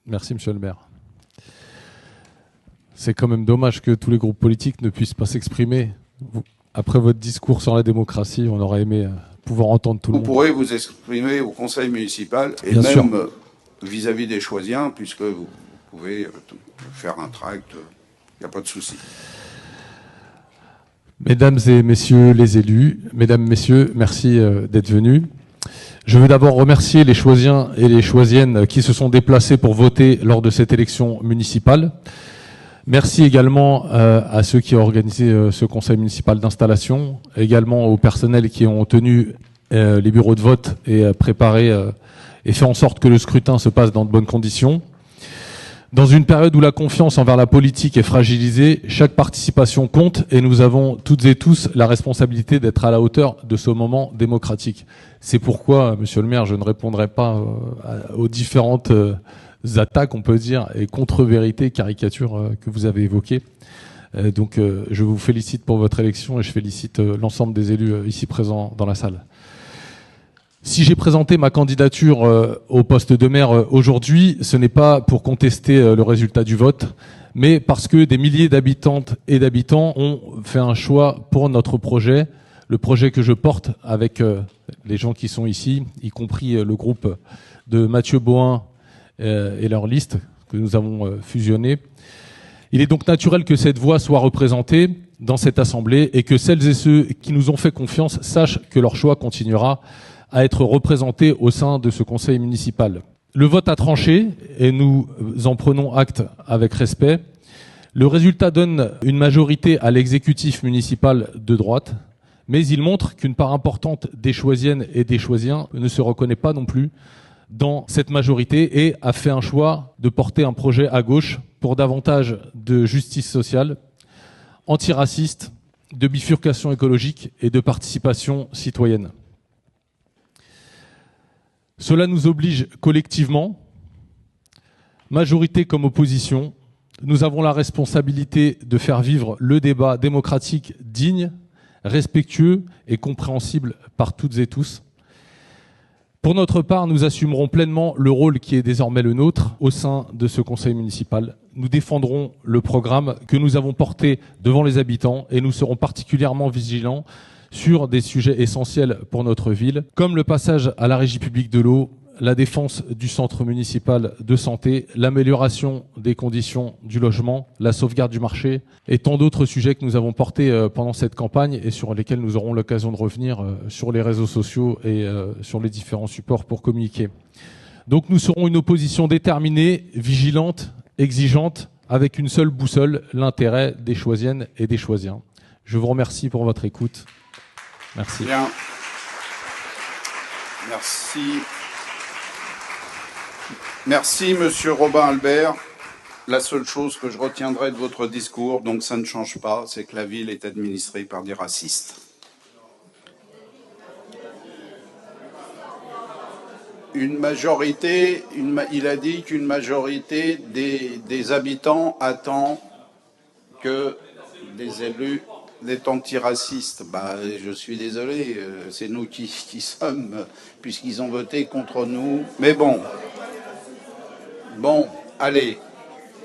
Merci, monsieur le maire. C'est quand même dommage que tous les groupes politiques ne puissent pas s'exprimer. Après votre discours sur la démocratie, on aurait aimé pouvoir entendre tout le monde. Vous pourrez vous exprimer au conseil municipal et Bien sûr. même vis-à-vis des choisiens, puisque vous pouvez faire un tract, il n'y a pas de souci. Mesdames et messieurs les élus, mesdames, messieurs, merci d'être venus. Je veux d'abord remercier les Choisiens et les Choisiennes qui se sont déplacés pour voter lors de cette élection municipale. Merci également à ceux qui ont organisé ce conseil municipal d'installation, également aux personnels qui ont tenu les bureaux de vote et préparé et fait en sorte que le scrutin se passe dans de bonnes conditions. Dans une période où la confiance envers la politique est fragilisée, chaque participation compte et nous avons toutes et tous la responsabilité d'être à la hauteur de ce moment démocratique. C'est pourquoi, monsieur le maire, je ne répondrai pas aux différentes attaques, on peut dire, et contre-vérités, caricatures que vous avez évoquées. Donc je vous félicite pour votre élection et je félicite l'ensemble des élus ici présents dans la salle. Si j'ai présenté ma candidature au poste de maire aujourd'hui, ce n'est pas pour contester le résultat du vote, mais parce que des milliers d'habitantes et d'habitants ont fait un choix pour notre projet, le projet que je porte avec les gens qui sont ici, y compris le groupe de Mathieu Bohin et leur liste que nous avons fusionné. Il est donc naturel que cette voix soit représentée dans cette assemblée et que celles et ceux qui nous ont fait confiance sachent que leur choix continuera à être représenté au sein de ce conseil municipal. Le vote a tranché et nous en prenons acte avec respect. Le résultat donne une majorité à l'exécutif municipal de droite, mais il montre qu'une part importante des Choisiennes et des Choisiens ne se reconnaît pas non plus dans cette majorité et a fait un choix de porter un projet à gauche pour davantage de justice sociale, antiraciste, de bifurcation écologique et de participation citoyenne. Cela nous oblige collectivement, majorité comme opposition. Nous avons la responsabilité de faire vivre le débat démocratique digne, respectueux et compréhensible par toutes et tous. Pour notre part, nous assumerons pleinement le rôle qui est désormais le nôtre au sein de ce conseil municipal. Nous défendrons le programme que nous avons porté devant les habitants et nous serons particulièrement vigilants sur des sujets essentiels pour notre ville, comme le passage à la régie publique de l'eau, la défense du centre municipal de santé, l'amélioration des conditions du logement, la sauvegarde du marché et tant d'autres sujets que nous avons portés pendant cette campagne et sur lesquels nous aurons l'occasion de revenir sur les réseaux sociaux et sur les différents supports pour communiquer. Donc nous serons une opposition déterminée, vigilante, exigeante, avec une seule boussole, l'intérêt des Choisiennes et des Choisiens. Je vous remercie pour votre écoute. Merci. Bien. Merci. Merci, monsieur Robin Albert. La seule chose que je retiendrai de votre discours, donc ça ne change pas, c'est que la ville est administrée par des racistes. Une majorité, il a dit qu'une majorité des habitants attend que des élus des antiracistes. Bah, je suis désolé, c'est nous qui sommes, puisqu'ils ont voté contre nous. Mais bon, allez.